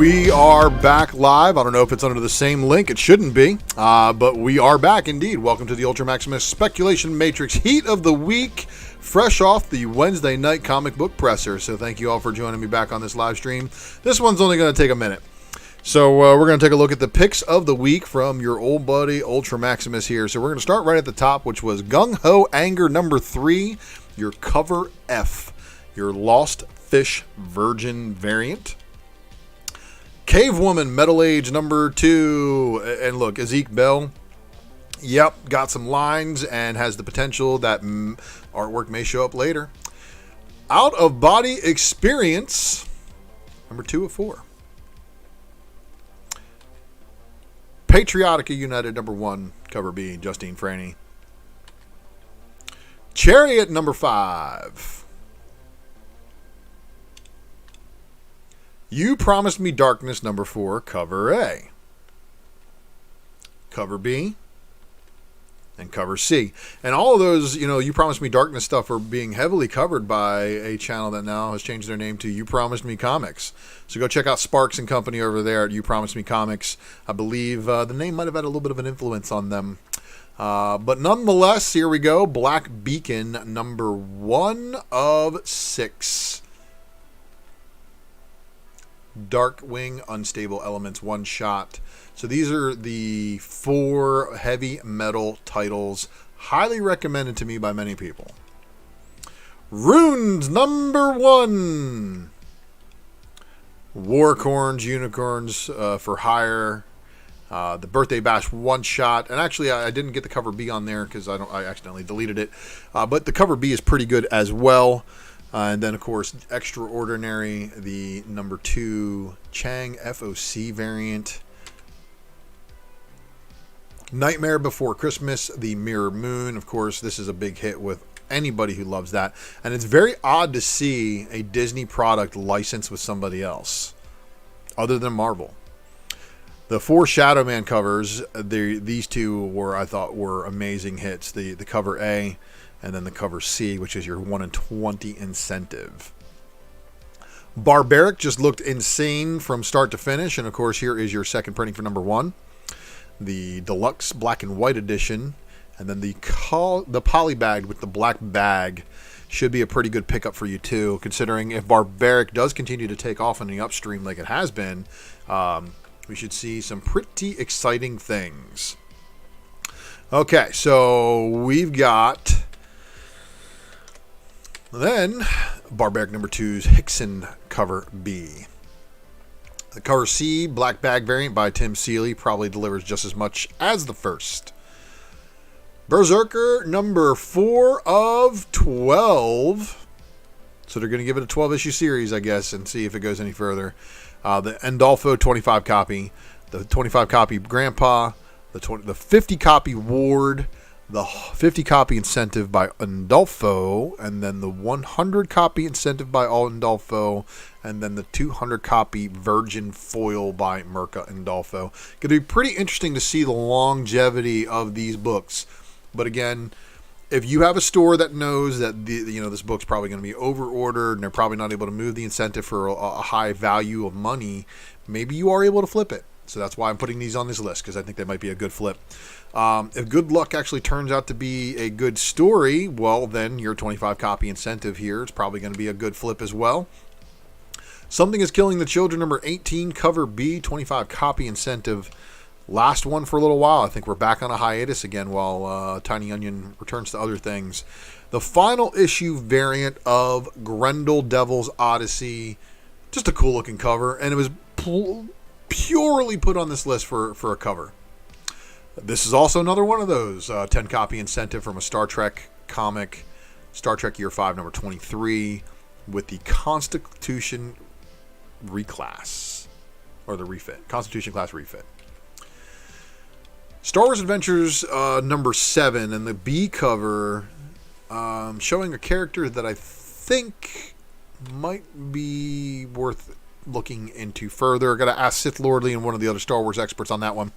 We are back live. I don't know if it's under the same link. It shouldn't be, but we are back indeed. Welcome to the UltraMaximus Speculation Matrix Heat of the Week, fresh off the Wednesday night comic book presser. So thank you all for joining me back on this live stream. This one's only going to take a minute. So we're going to take a look at the picks of the week from your old buddy UltraMaximus here. So we're going to start right at the top, which was Gung Ho Anger number 3, your cover F, your Lost Fish Virgin variant. Cave Woman Metal Age number 2. And look, Ezek Bell, yep, got some lines and has the potential that artwork may show up later. Out of Body Experience number 2 of 4. Patriotica United number 1, cover B, Justine Franny. Chariot number 5. You Promised Me Darkness number 4, cover A. Cover B. And cover C. And all of those, You Promised Me Darkness stuff are being heavily covered by a channel that now has changed their name to You Promised Me Comics. So go check out Sparks and Company over there at You Promised Me Comics. I believe the name might have had a little bit of an influence on them. But nonetheless, here we go. Black Beacon number 1 of 6. Darkwing Unstable Elements one shot. So these are the 4 heavy metal titles highly recommended to me by many people. Runes number 1. Warcorns, Unicorns for Hire. The Birthday Bash one shot. And actually I didn't get the cover B on there because I accidentally deleted it. But the cover B is pretty good as well. And then, of course, Extraordinary, the number 2 Chang FOC variant. Nightmare Before Christmas, the Mirror Moon. Of course, this is a big hit with anybody who loves that. And it's very odd to see a Disney product licensed with somebody else, other than Marvel. The 4 SHADOWMAN covers, these two I thought were amazing hits. The cover A, and then the cover C, which is your 1 in 20 incentive. Barbaric just looked insane from start to finish. And of course, here is your second printing for number 1. The Deluxe Black and White edition. And then the polybagged with the black bag should be a pretty good pickup for you too, considering if Barbaric does continue to take off in the upstream like it has been, we should see some pretty exciting things. Okay, so we've got then Barbaric number 2's Hickson cover B. The cover C, black bag variant by Tim Seeley, probably delivers just as much as the first. Berserker number 4 of 12. So they're going to give it a 12-issue series, I guess, and see if it goes any further. The Endolfo 25 copy, the 25 copy Grandpa, the 50 copy Ward, the 50 copy incentive by Endolfo, and then the 100 copy incentive by Endolfo, and then the 200 copy Virgin foil by Mirka Endolfo. Going to be pretty interesting to see the longevity of these books. But again, if you have a store that knows that this book's probably going to be over-ordered and they're probably not able to move the incentive for a high value of money, maybe you are able to flip it. So that's why I'm putting these on this list, because I think they might be a good flip. If Good Luck actually turns out to be a good story, well, then your 25 copy incentive here is probably going to be a good flip as well. Something is Killing the Children, number 18, cover B, 25 copy incentive. Last one for a little while. I think we're back on a hiatus again while Tiny Onion returns to other things. The final issue variant of Grendel Devil's Odyssey. Just a cool looking cover, and it was purely put on this list for a cover. This is also another one of those 10 copy incentive from a Star Trek comic, Star Trek Year 5 number 23, with the Constitution reclass, or the refit, Constitution class refit. Star Wars Adventures number 7, and the B cover showing a character that I think might be worth looking into further. Got to ask Sith Lordly and one of the other Star Wars experts on that one.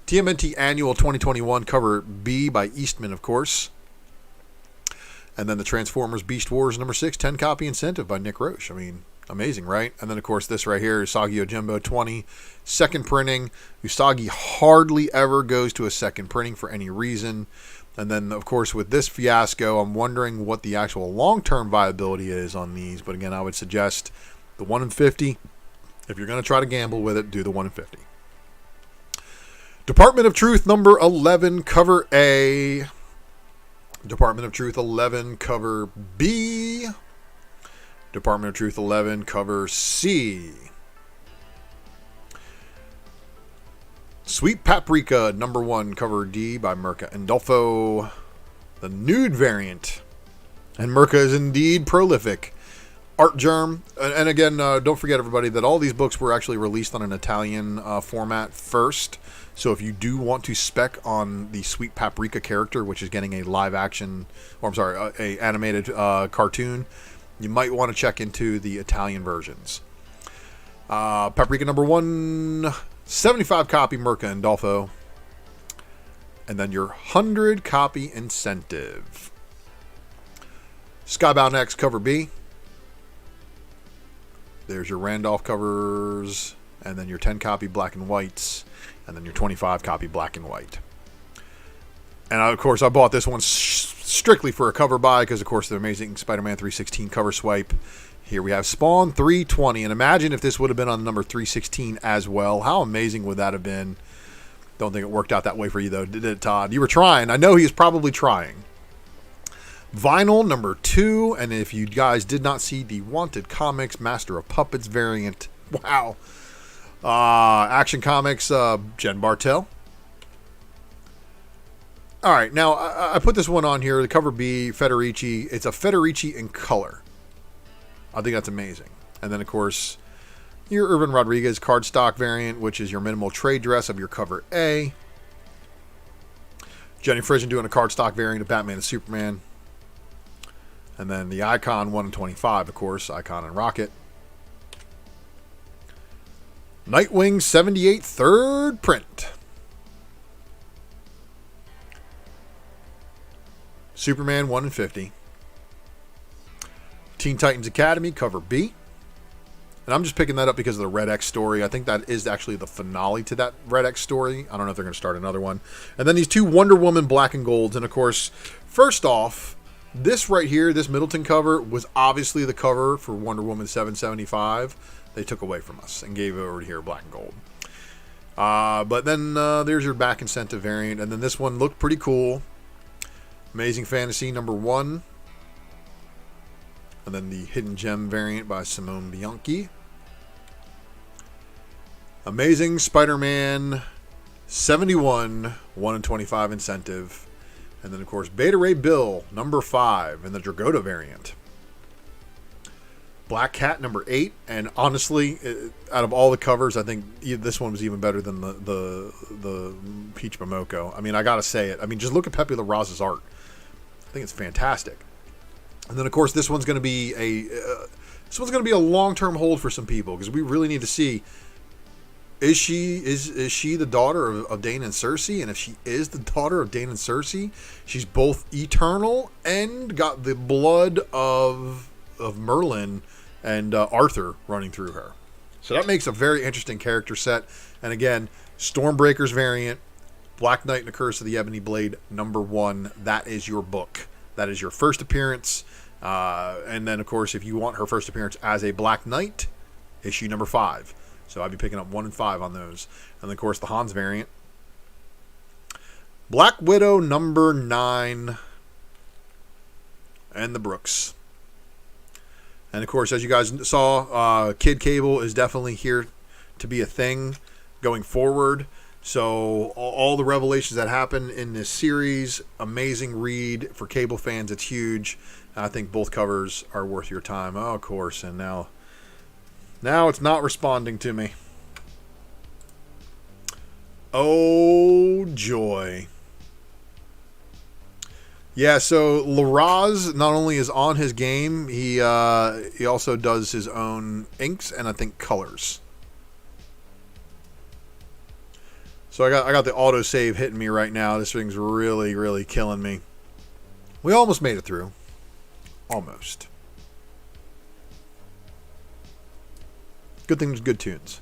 TMNT Annual 2021 cover B by Eastman, of course. And then the Transformers Beast Wars number 6, 10 copy incentive by Nick Roche. I mean, Amazing, right? And then, of course, this right here, Usagi Yojimbo 20, second printing. Usagi hardly ever goes to a second printing for any reason. And then, of course, with this fiasco, I'm wondering what the actual long-term viability is on these. But again, I would suggest the 1 in 50. If you're going to try to gamble with it, do the 1 in 50. Department of Truth number 11, cover A. Department of Truth 11, cover B. Department of Truth 11, cover C. Sweet Paprika number 1, cover D by Mirka Andolfo. The nude variant. And Mirka is indeed prolific. Art Germ. And again, don't forget, everybody, that all these books were actually released on an Italian format first. So if you do want to spec on the Sweet Paprika character, which is getting a live action, or I'm sorry, a animated cartoon, you might want to check into the Italian versions. Paprika number 1, 75 copy Mirka Andolfo. And then your 100 copy incentive. Skybound X cover B. There's your Randolph covers, and then your 10 copy black and whites, and then your 25 copy black and white. And of course, I bought this one strictly for a cover buy because, of course, the Amazing Spider-Man 316 cover swipe. Here we have Spawn 320, and imagine if this would have been on number 316 as well. How amazing would that have been? Don't think it worked out that way for you, though, did it, Todd? You were trying. I know he was probably trying. Vinyl number 2, and if you guys did not see the Wanted Comics Master of Puppets variant, wow. Action Comics, Jen Bartel. All right, now I put this one on here, the cover B, Federici. It's a Federici in color. I think that's amazing. And then, of course, your Irvin Rodriguez cardstock variant, which is your minimal trade dress of your cover A. Jenny Frison doing a cardstock variant of Batman and Superman. And then the Icon 1 in 25, of course, Icon and Rocket. Nightwing 78 third print. Superman 1 in 50. Teen Titans Academy, cover B. And I'm just picking that up because of the Red X story. I think that is actually the finale to that Red X story. I don't know if they're going to start another one. And then these two Wonder Woman black and golds. And, of course, first off, this right here, this Middleton cover, was obviously the cover for Wonder Woman 775. They took away from us and gave it over to here, black and gold. But then there's your back incentive variant. And then this one looked pretty cool. Amazing Fantasy number 1. And then the Hidden Gem variant by Simone Bianchi. Amazing Spider-Man 71, 1 in 25 incentive. And then, of course, Beta Ray Bill, number 5, in the Dragotta variant. Black Cat, number 8. And honestly, out of all the covers, I think this one was even better than the Peach Momoko. I mean, I got to say it. I mean, just look at Pepe Larraz's art. I think it's fantastic. And then, of course, this one's going to be a long-term hold for some people because we really need to see, is she the daughter of Dane and Cersei? And if she is the daughter of Dane and Cersei, she's both eternal and got the blood of Merlin and Arthur running through her. So that makes a very interesting character set. And again, Stormbreaker's variant, Black Knight and the Curse of the Ebony Blade, number 1. That is your book. That is your first appearance. And then, of course, if you want her first appearance as a Black Knight, issue number 5. So I'd be picking up 1 and 5 on those. And then, of course, the Hans variant. Black Widow number 9. And the Brooks. And, of course, as you guys saw, Kid Cable is definitely here to be a thing going forward. So all the revelations that happen in this series, amazing read. For Cable fans, it's huge. I think both covers are worth your time. Oh, of course. And now it's not responding to me. Oh, joy. Yeah, so Larraz not only is on his game, he also does his own inks and I think colors. So I got the autosave hitting me right now. This thing's really, really killing me. We almost made it through. Almost. Good things, good tunes.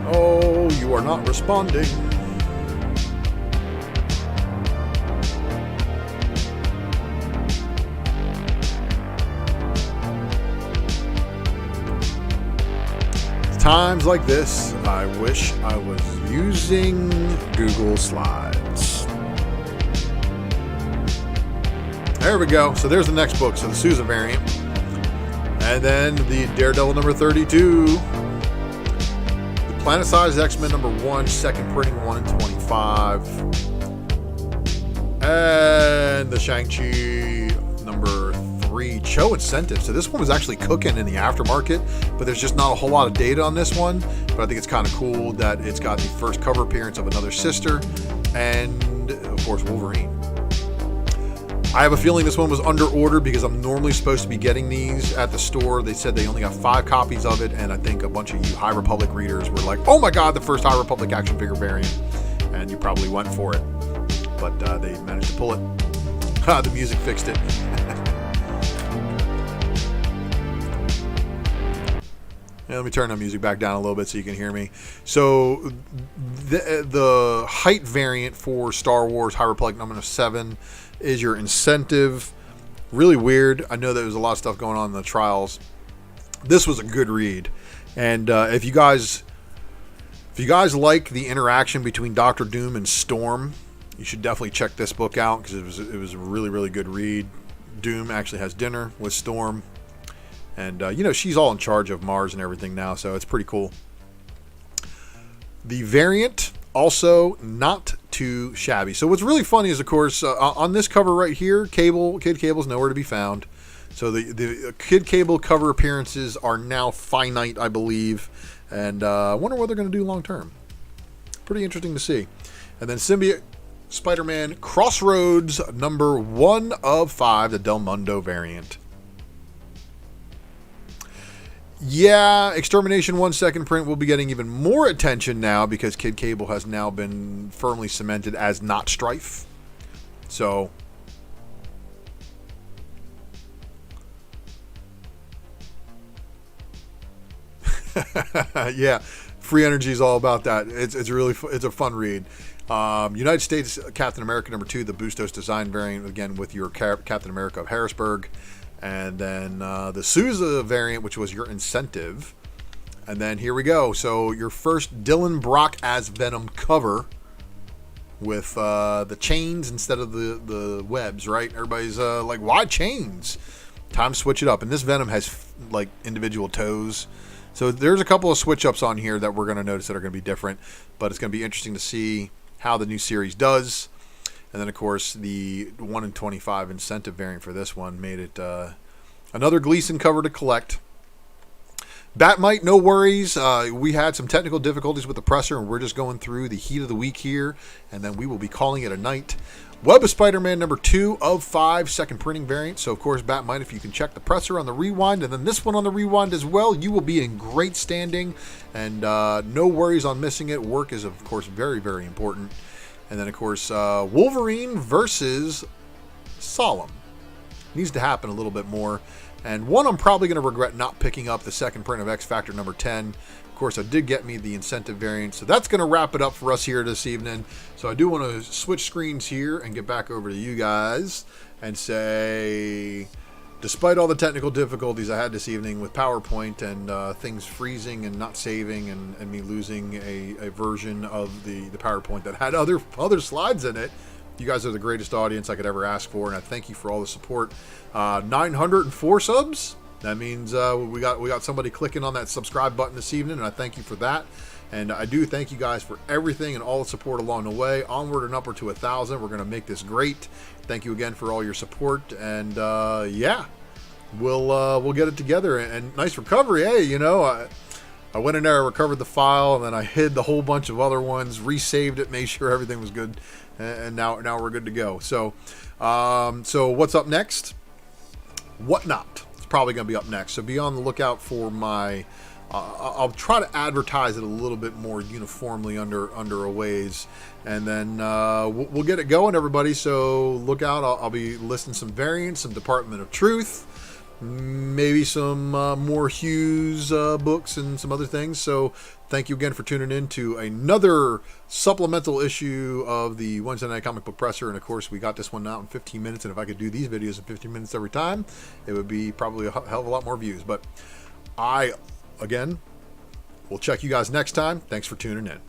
Oh, you are not responding. Times like this, I wish I was using Google Slides. There we go. So there's the next book. So the Sousa variant. And then the Daredevil number 32. The Planet-Sized X-Men number 1, second printing, 1 in 25. And the Shang-Chi number 3, Cho Incentive. So this one was actually cooking in the aftermarket, but there's just not a whole lot of data on this one. But I think it's kind of cool that it's got the first cover appearance of another sister and, of course, Wolverine. I have a feeling this one was under order because I'm normally supposed to be getting these at the store. They said they only got 5 copies of it, and I think a bunch of you High Republic readers were like, oh my god, the first High Republic action figure variant. And you probably went for it. But they managed to pull it. The music fixed it. Yeah, let me turn the music back down a little bit so you can hear me. So the height variant for Star Wars High Republic number 7 is your incentive. Really weird. I know there was a lot of stuff going on in the trials. This was a good read. And if you guys like the interaction between Doctor Doom and Storm, you should definitely check this book out because it was a really, really good read. Doom actually has dinner with Storm. And, she's all in charge of Mars and everything now, so it's pretty cool. The variant, also not too shabby. So what's really funny is, of course, on this cover right here, Kid Cable's nowhere to be found. So the Kid Cable cover appearances are now finite, I believe. And I wonder what they're going to do long term. Pretty interesting to see. And then Symbiote Spider-Man Crossroads number 1 of 5, the Del Mundo variant. Yeah, Extermination 1 second print will be getting even more attention now because Kid Cable has now been firmly cemented as not Strife. So, yeah, Free Energy is all about that. It's a fun read. United States Captain America number 2, the Bustos design variant, again with your Captain America of Harrisburg. And then the Sousa variant, which was your incentive. And then here we go. So your first Dylan Brock as Venom cover with the chains instead of the webs, right? Everybody's like, why chains? Time to switch it up. And this Venom has like individual toes. So there's a couple of switch ups on here that we're going to notice that are going to be different. But it's going to be interesting to see how the new series does. And then, of course, the 1 in 25 incentive variant for this one made it another Gleason cover to collect. Batmite, no worries. We had some technical difficulties with the presser, and we're just going through the heat of the week here, and then we will be calling it a night. Web of Spider-Man number 2 of 5, second printing variant. So, of course, Batmite, if you can check the presser on the rewind, and then this one on the rewind as well, you will be in great standing, and no worries on missing it. Work is, of course, very, very important. And then, of course, Wolverine versus Solemn. Needs to happen a little bit more. And one I'm probably going to regret not picking up, the second print of X Factor number 10. Of course, I did get me the incentive variant. So that's going to wrap it up for us here this evening. So I do want to switch screens here and get back over to you guys and say, despite all the technical difficulties I had this evening with PowerPoint and things freezing and not saving and me losing a version of the PowerPoint that had other slides in it, you guys are the greatest audience I could ever ask for, and I thank you for all the support. 904 subs. That means we got somebody clicking on that subscribe button this evening, and I thank you for that. And I do thank you guys for everything and all the support along the way. Onward and upward to 1,000. We're going to make this great. Thank you again for all your support. And yeah, we'll get it together. And nice recovery, hey. I went in there, I recovered the file, and then I hid the whole bunch of other ones, resaved it, made sure everything was good, and now we're good to go. So what's up next? Whatnot. It's probably going to be up next. So be on the lookout for my I'll try to advertise it a little bit more uniformly under a ways, and then we'll get it going, everybody. So look out. I'll be listing some variants, some Department of Truth, maybe some more Hughes books and some other things. So thank you again for tuning in to another supplemental issue of the Wednesday Night Comic Book Presser. And of course, we got this one out in 15 minutes. And if I could do these videos in 15 minutes every time, it would be probably a hell of a lot more views. But again, we'll check you guys next time. Thanks for tuning in.